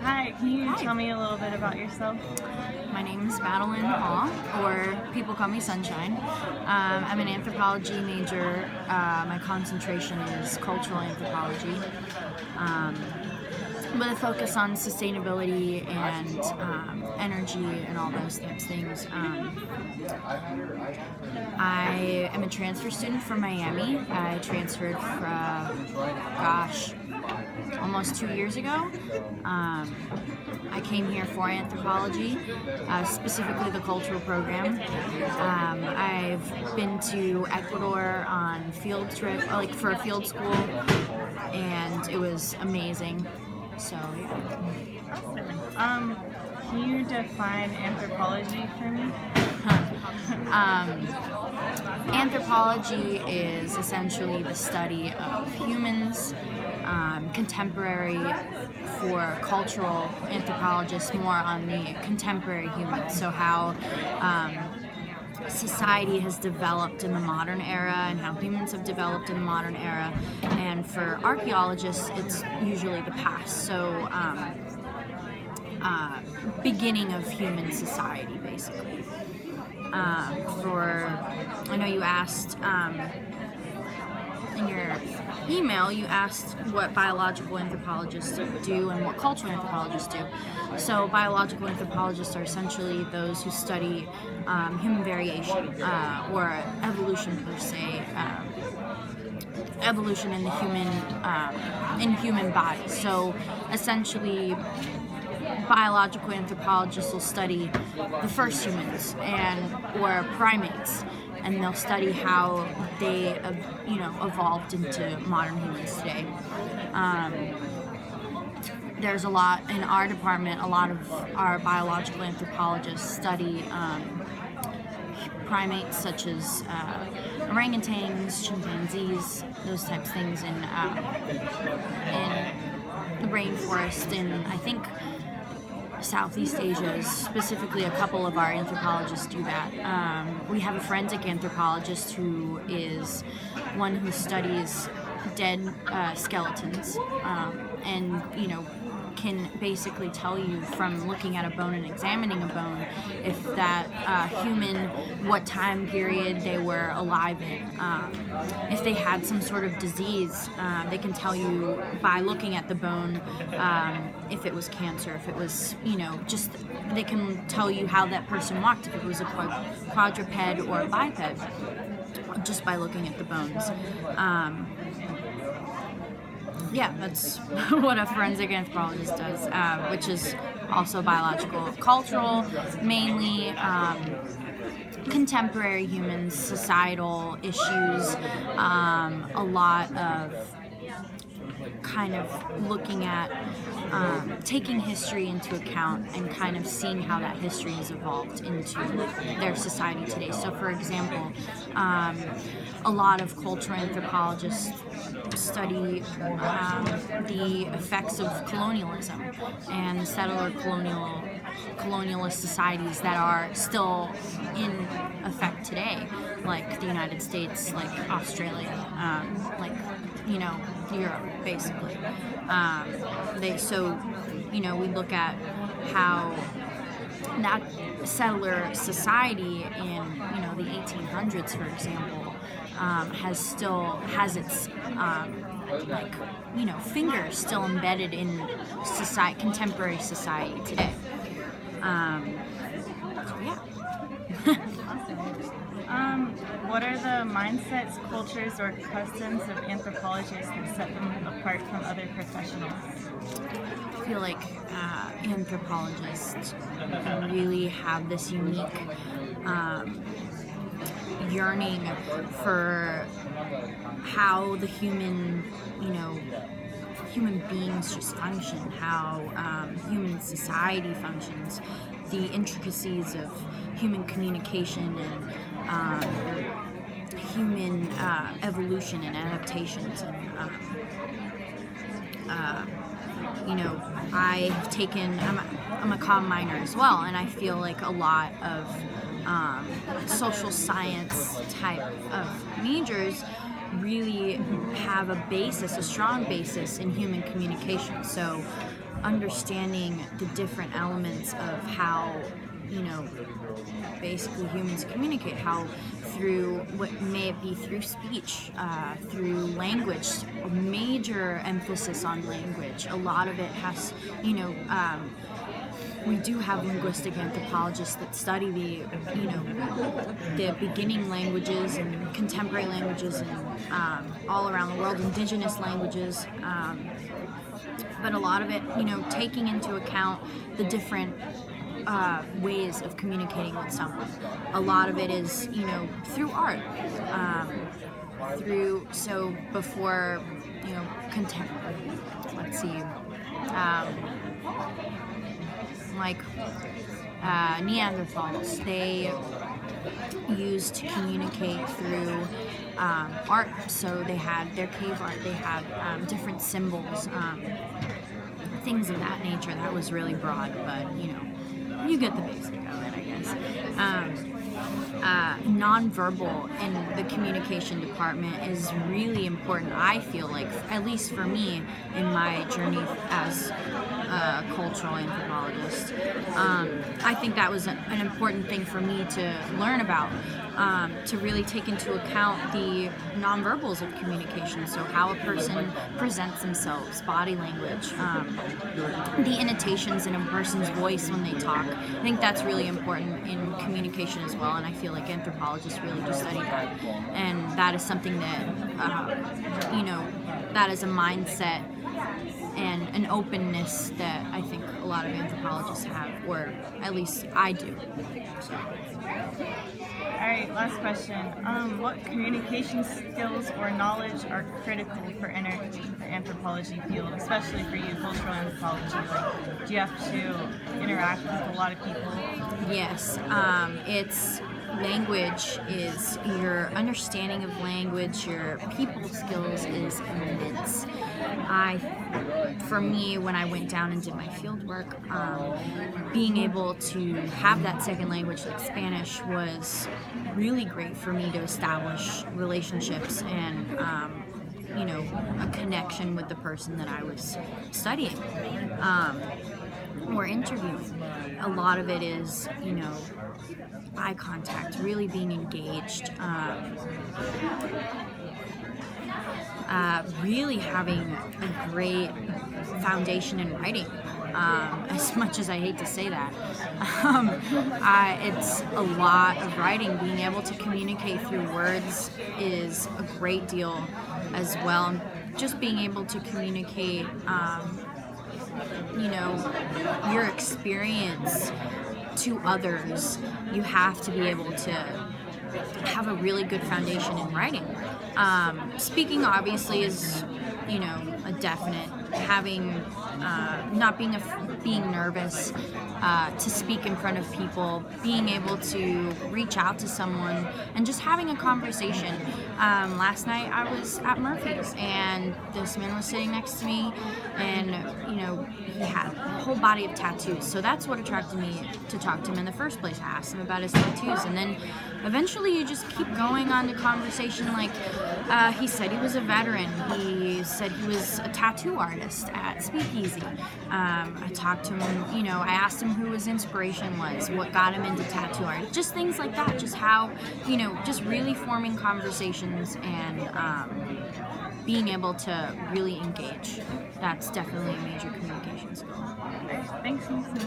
Hi, can you Hi. tell me a little bit about yourself? My name is Madeline Hall, or people call me Sunshine. I'm an anthropology major. My concentration is cultural anthropology, with a focus on sustainability and energy and all those types of things. I am a transfer student from Miami. I transferred almost 2 years ago. I came here for anthropology, specifically the cultural program. I've been to Ecuador on field trip, for a field school, and it was amazing. So yeah. Can you define anthropology for me? Anthropology is essentially the study of humans, contemporary for cultural anthropologists, more on the contemporary humans, so how society has developed in the modern era and how humans have developed in the modern era. And for archaeologists, it's usually the past, so beginning of human society, basically. I know you asked in your email, you asked what biological anthropologists do and what cultural anthropologists do. So biological anthropologists are essentially those who study human variation, or evolution per se, evolution in the human body. So essentially, biological anthropologists will study the first humans or primates, and they'll study how they evolved into modern humans today. There's a lot in our department. A lot of our biological anthropologists study primates such as orangutans, chimpanzees, those types of things in the rainforest in, I think, Southeast Asia. Specifically, a couple of our anthropologists do that. We have a forensic anthropologist who is one who studies dead skeletons, and can basically tell you from looking at a bone and examining a bone if that human, what time period they were alive in. If they had some sort of disease, they can tell you by looking at the bone if it was cancer, if it was, they can tell you how that person walked, if it was a quadruped or a biped, just by looking at the bones. Yeah, that's what a forensic anthropologist does, which is also biological. Cultural, mainly contemporary humans, societal issues, a lot of kind of looking at taking history into account and kind of seeing how that history has evolved into their society today. So, for example, a lot of cultural anthropologists study the effects of colonialism and settler colonialist societies that are still in effect today, like the United States, like Australia, Europe, basically. We look at how that settler society in the 1800s, for example, has its fingers still embedded in contemporary society today. What are the mindsets, cultures, or customs of anthropologists that set them apart from other professionals? I feel like anthropologists really have this unique yearning for how the human beings just function, how human society functions, the intricacies of human communication and human evolution and adaptations. And I'm a comm minor as well, and I feel like a lot of social science type of majors really have a strong basis in human communication. So understanding the different elements of how, basically humans communicate, how through what may it be through speech, through language, a major emphasis on language. A lot of it has, we do have linguistic anthropologists that study the beginning languages and contemporary languages and all around the world, indigenous languages. But a lot of it, taking into account the different ways of communicating with someone. A lot of it is, through art. Before, let's see, Neanderthals, they used to communicate through art. So they had their cave art, they had different symbols, things of that nature. That was really broad, but you get the basic of it, I guess. Nonverbal in the communication department is really important, I feel like, at least for me in my journey as a cultural anthropologist. I think that was an important thing for me to learn about, to really take into account the nonverbals of communication, so how a person presents themselves, body language, the intonations in a person's voice when they talk. I think that's really important in communication as well, and I feel like anthropologists really do study that, and that is something that, that is a mindset and an openness that I think a lot of anthropologists have, or at least I do. So. All right, last question. What communication skills or knowledge are critical for entering the anthropology field, especially for you, cultural anthropology? Like, do you have to interact with a lot of people? Yes, it's language is your understanding of language, your people skills is immense. For me, when I went down and did my field work, being able to have that second language like Spanish was really great for me to establish relationships and a connection with the person that I was studying or interviewing. A lot of it is, eye contact, really being engaged, really having a great foundation in writing. As much as I hate to say that, it's a lot of writing. Being able to communicate through words is a great deal as well. Just being able to communicate, your experience to others, you have to be able to have a really good foundation in writing. Speaking obviously is, a definite. Having, not being nervous to speak in front of people, being able to reach out to someone and just having a conversation. Last night I was at Murphy's and this man was sitting next to me, and he had a whole body of tattoos. So that's what attracted me to talk to him in the first place. I asked him about his tattoos, and then eventually you just keep going on the conversation. Like, he said he was a veteran. He said he was a tattoo artist at Speakeasy. I talked to him, I asked him who his inspiration was, what got him into tattoo art, just things like that, just how, just really forming conversations and being able to really engage. That's definitely a major communication skill. Thanks so much.